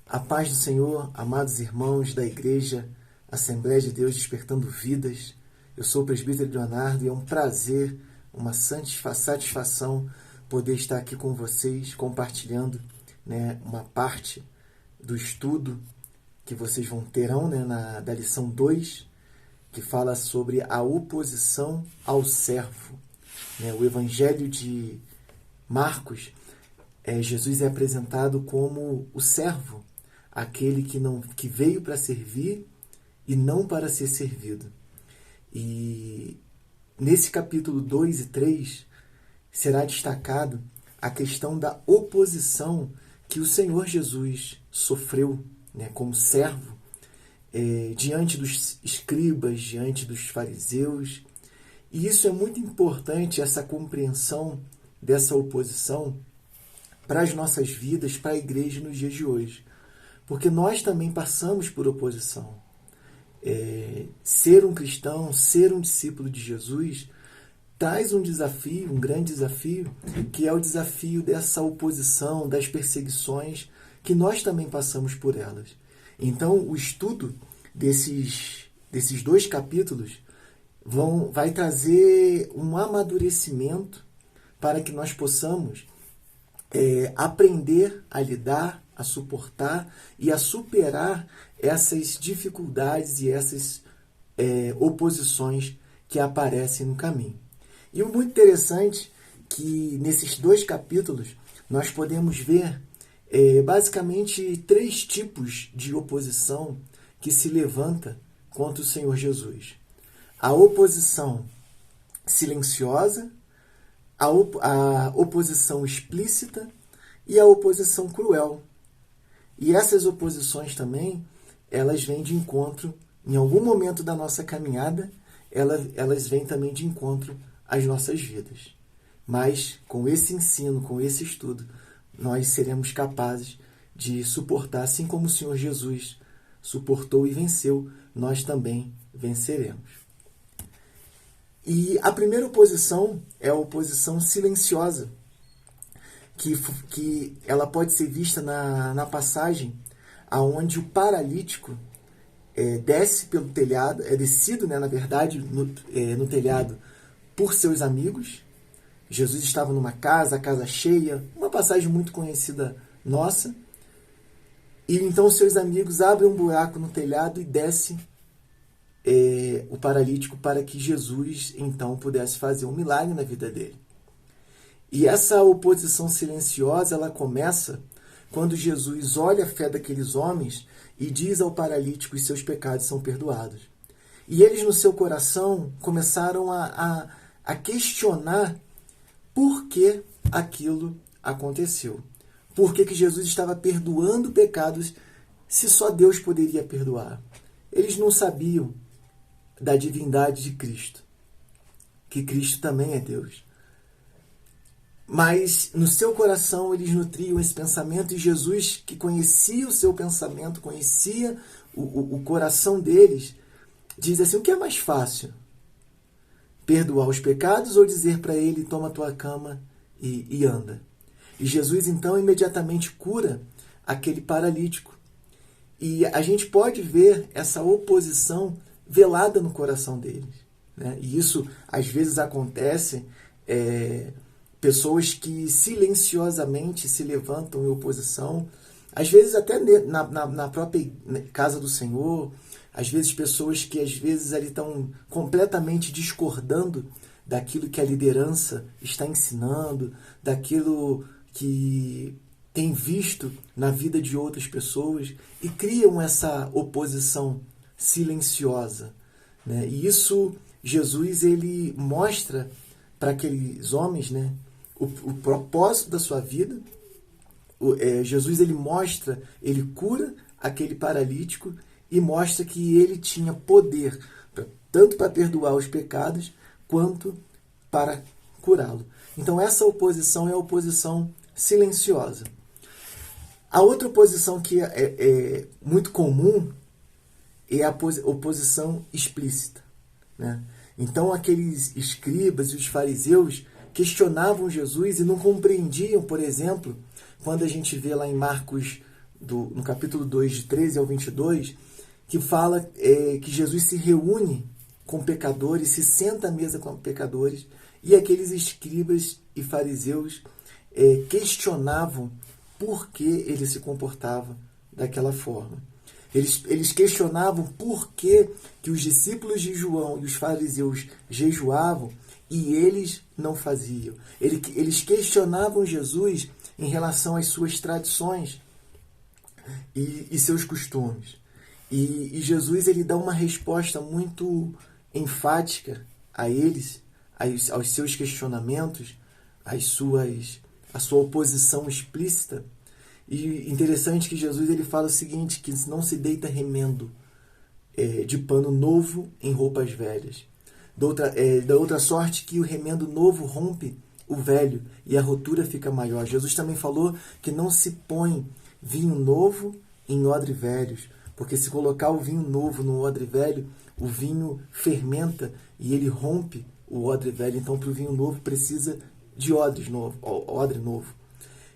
A paz do Senhor, amados irmãos da Igreja Assembleia de Deus Despertando Vidas. Eu sou o presbítero Leonardo e é um prazer, uma satisfação poder estar aqui com vocês, compartilhando uma parte do estudo que vocês terão da lição 2, que fala sobre a oposição ao servo. O Evangelho de Marcos, Jesus é apresentado como o servo, aquele que veio para servir e não para ser servido. E nesse capítulo 2 e 3 será destacado a questão da oposição que o Senhor Jesus sofreu como servo diante dos escribas, diante dos fariseus. E isso é muito importante, essa compreensão dessa oposição para as nossas vidas, para a igreja nos dias de hoje. Porque nós também passamos por oposição. Ser um cristão, ser um discípulo de Jesus, traz um desafio, um grande desafio, que é o desafio dessa oposição, das perseguições, que nós também passamos por elas. Então, o estudo desses 2 capítulos vai trazer um amadurecimento para que nós possamos aprender a lidar, a suportar e a superar essas dificuldades e essas oposições que aparecem no caminho. E o muito interessante é que nesses 2 capítulos nós podemos ver basicamente 3 tipos de oposição que se levanta contra o Senhor Jesus. A oposição silenciosa, a oposição explícita e a oposição cruel. E essas oposições também, elas vêm de encontro, em algum momento da nossa caminhada, elas vêm também de encontro às nossas vidas. Mas com esse ensino, com esse estudo, nós seremos capazes de suportar, assim como o Senhor Jesus suportou e venceu, nós também venceremos. E a primeira oposição é a oposição silenciosa, que ela pode ser vista na passagem aonde o paralítico desce pelo telhado, descido, na verdade, no telhado por seus amigos. Jesus estava numa casa, a casa cheia, uma passagem muito conhecida nossa. E então seus amigos abrem um buraco no telhado e descem o paralítico para que Jesus então pudesse fazer um milagre na vida dele. E essa oposição silenciosa, ela começa quando Jesus olha a fé daqueles homens e diz ao paralítico que seus pecados são perdoados. E eles no seu coração começaram a questionar por que aquilo aconteceu. Por que Jesus estava perdoando pecados se só Deus poderia perdoar? Eles não sabiam da divindade de Cristo, que Cristo também é Deus. Mas no seu coração eles nutriam esse pensamento e Jesus, que conhecia o seu pensamento, conhecia o coração deles, diz assim: o que é mais fácil? Perdoar os pecados ou dizer para ele: toma tua cama e anda? E Jesus então imediatamente cura aquele paralítico. E a gente pode ver essa oposição velada no coração deles. E isso às vezes acontece, pessoas que silenciosamente se levantam em oposição, às vezes até na própria casa do Senhor, às vezes pessoas que às vezes ali estão completamente discordando daquilo que a liderança está ensinando, daquilo que tem visto na vida de outras pessoas e criam essa oposição silenciosa. E isso Jesus ele mostra para aqueles homens o propósito da sua vida. Jesus ele mostra, ele cura aquele paralítico e mostra que ele tinha poder tanto para perdoar os pecados quanto para curá-lo. Então essa oposição é a oposição silenciosa. A outra oposição que é muito comum é a oposição explícita. Então aqueles escribas e os fariseus questionavam Jesus e não compreendiam, por exemplo, quando a gente vê lá em Marcos no capítulo 2, de 13 ao 22, que fala que Jesus se reúne com pecadores, se senta à mesa com pecadores, e aqueles escribas e fariseus questionavam por que ele se comportava daquela forma. Eles questionavam por que os discípulos de João e os fariseus jejuavam e eles não faziam. Eles questionavam Jesus em relação às suas tradições e seus costumes. E Jesus ele dá uma resposta muito enfática a eles, aos seus questionamentos, a sua oposição explícita. E interessante que Jesus ele fala o seguinte, que não se deita remendo de pano novo em roupas velhas. Da outra sorte que o remendo novo rompe o velho e a rotura fica maior. Jesus também falou que não se põe vinho novo em odre velhos, porque se colocar o vinho novo no odre velho, o vinho fermenta e ele rompe o odre velho. Então, para o vinho novo precisa de odre novo.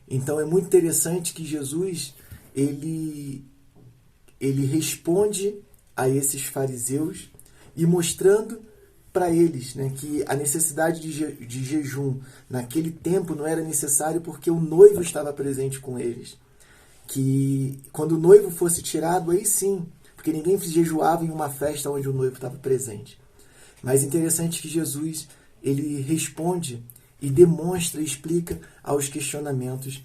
Então, é muito interessante que Jesus ele responde a esses fariseus e mostrando para eles, né, que a necessidade de jejum naquele tempo não era necessário porque o noivo estava presente com eles. Que quando o noivo fosse tirado, aí sim, porque ninguém jejuava em uma festa onde o noivo estava presente. Mas interessante que Jesus ele responde e demonstra e explica aos questionamentos,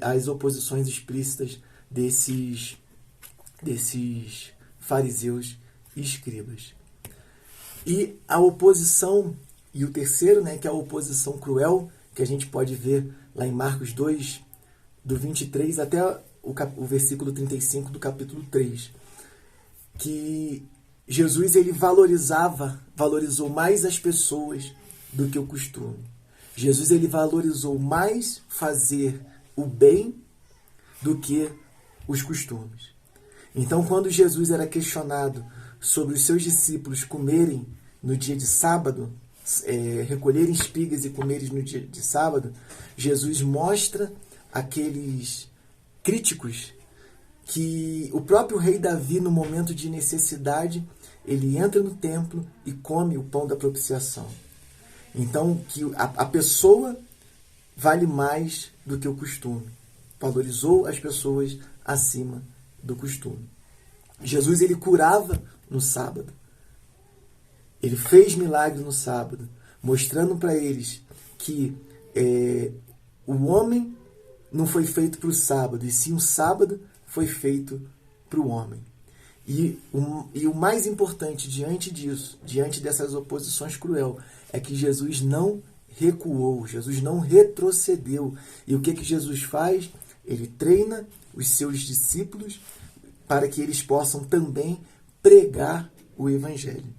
às oposições explícitas desses fariseus e escribas. E a oposição, e o terceiro, né, que é a oposição cruel, que a gente pode ver lá em Marcos 2, do 23 até o versículo 35 do capítulo 3, que Jesus ele valorizou mais as pessoas do que o costume. Jesus ele valorizou mais fazer o bem do que os costumes. Então, quando Jesus era questionado sobre os seus discípulos comerem no dia de sábado, recolherem espigas e comerem no dia de sábado, Jesus mostra àqueles críticos que o próprio rei Davi, no momento de necessidade, ele entra no templo e come o pão da propiciação. Então, que a pessoa vale mais do que o costume. Valorizou as pessoas acima do costume. Jesus ele curava no sábado. Ele fez milagre no sábado, mostrando para eles que o homem não foi feito para o sábado, e sim o sábado foi feito para o homem. E o mais importante diante disso, diante dessas oposições cruel, é que Jesus não recuou, Jesus não retrocedeu. E o que Jesus faz? Ele treina os seus discípulos para que eles possam também pregar o Evangelho.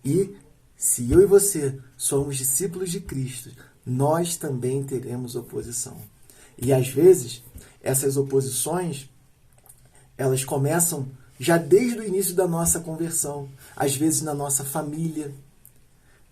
E se eu e você somos discípulos de Cristo, nós também teremos oposição. E às vezes, essas oposições, elas começam já desde o início da nossa conversão, às vezes na nossa família.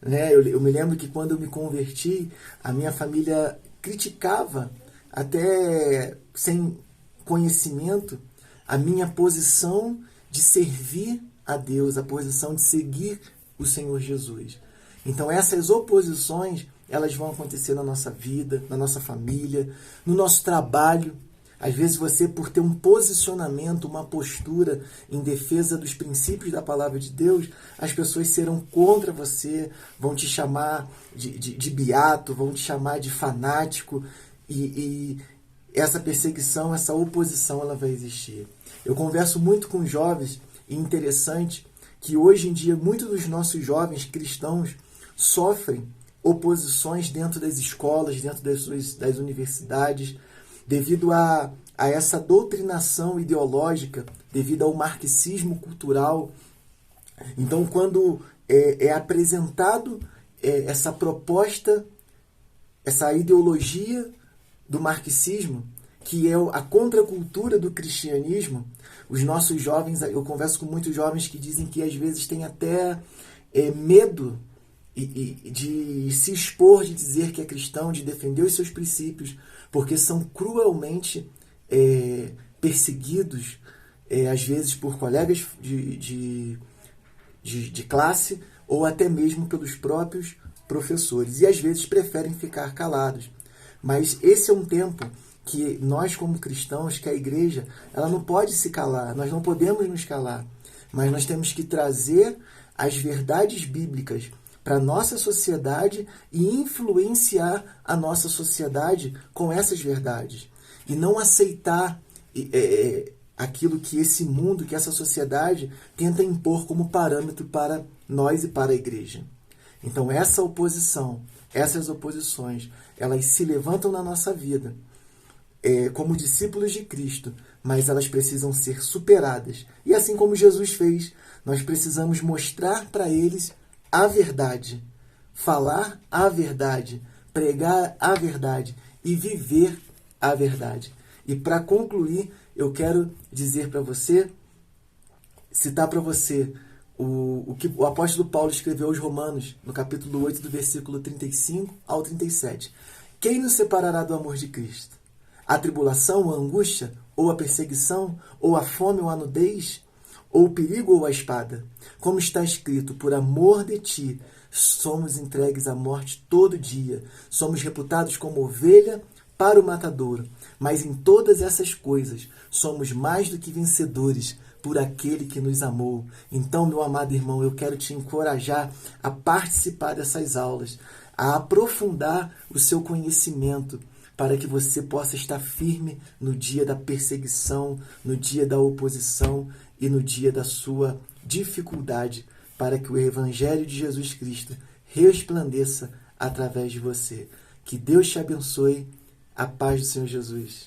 Né? Eu me lembro que quando eu me converti, a minha família criticava, até sem conhecimento, a minha posição de servir a Deus, a posição de seguir o Senhor Jesus. Então essas oposições, elas vão acontecer na nossa vida, na nossa família, no nosso trabalho. Às vezes você, por ter um posicionamento, uma postura em defesa dos princípios da palavra de Deus, as pessoas serão contra você, vão te chamar de beato, vão te chamar de fanático, e essa perseguição, essa oposição, ela vai existir. Eu converso muito com jovens, e interessante que hoje em dia muitos dos nossos jovens cristãos sofrem oposições dentro das escolas, dentro das universidades, devido a essa doutrinação ideológica, devido ao marxismo cultural. Então, quando é apresentado essa proposta, essa ideologia do marxismo, que é a contracultura do cristianismo, os nossos jovens, eu converso com muitos jovens que dizem que às vezes têm até medo de se expor, de dizer que é cristão, de defender os seus princípios, porque são cruelmente perseguidos, às vezes por colegas de classe ou até mesmo pelos próprios professores. E às vezes preferem ficar calados. Mas esse é um tempo que nós, como cristãos, que a igreja, ela não pode se calar, nós não podemos nos calar, mas nós temos que trazer as verdades bíblicas para a nossa sociedade e influenciar a nossa sociedade com essas verdades. E não aceitar aquilo que esse mundo, que essa sociedade tenta impor como parâmetro para nós e para a igreja. Então essa oposição, essas oposições, elas se levantam na nossa vida como discípulos de Cristo, mas elas precisam ser superadas. E assim como Jesus fez, nós precisamos mostrar para eles a verdade, falar a verdade, pregar a verdade e viver a verdade. E para concluir, eu quero dizer para você, citar para você o que o apóstolo Paulo escreveu aos Romanos, no capítulo 8, do versículo 35 ao 37. Quem nos separará do amor de Cristo? A tribulação, a angústia, ou a perseguição, ou a fome, ou a nudez, ou o perigo, ou a espada? Como está escrito, por amor de ti, somos entregues à morte todo dia, somos reputados como ovelha para o matadouro, mas em todas essas coisas somos mais do que vencedores por aquele que nos amou. Então, meu amado irmão, eu quero te encorajar a participar dessas aulas, a aprofundar o seu conhecimento, para que você possa estar firme no dia da perseguição, no dia da oposição e no dia da sua dificuldade, para que o Evangelho de Jesus Cristo resplandeça através de você. Que Deus te abençoe. A paz do Senhor Jesus.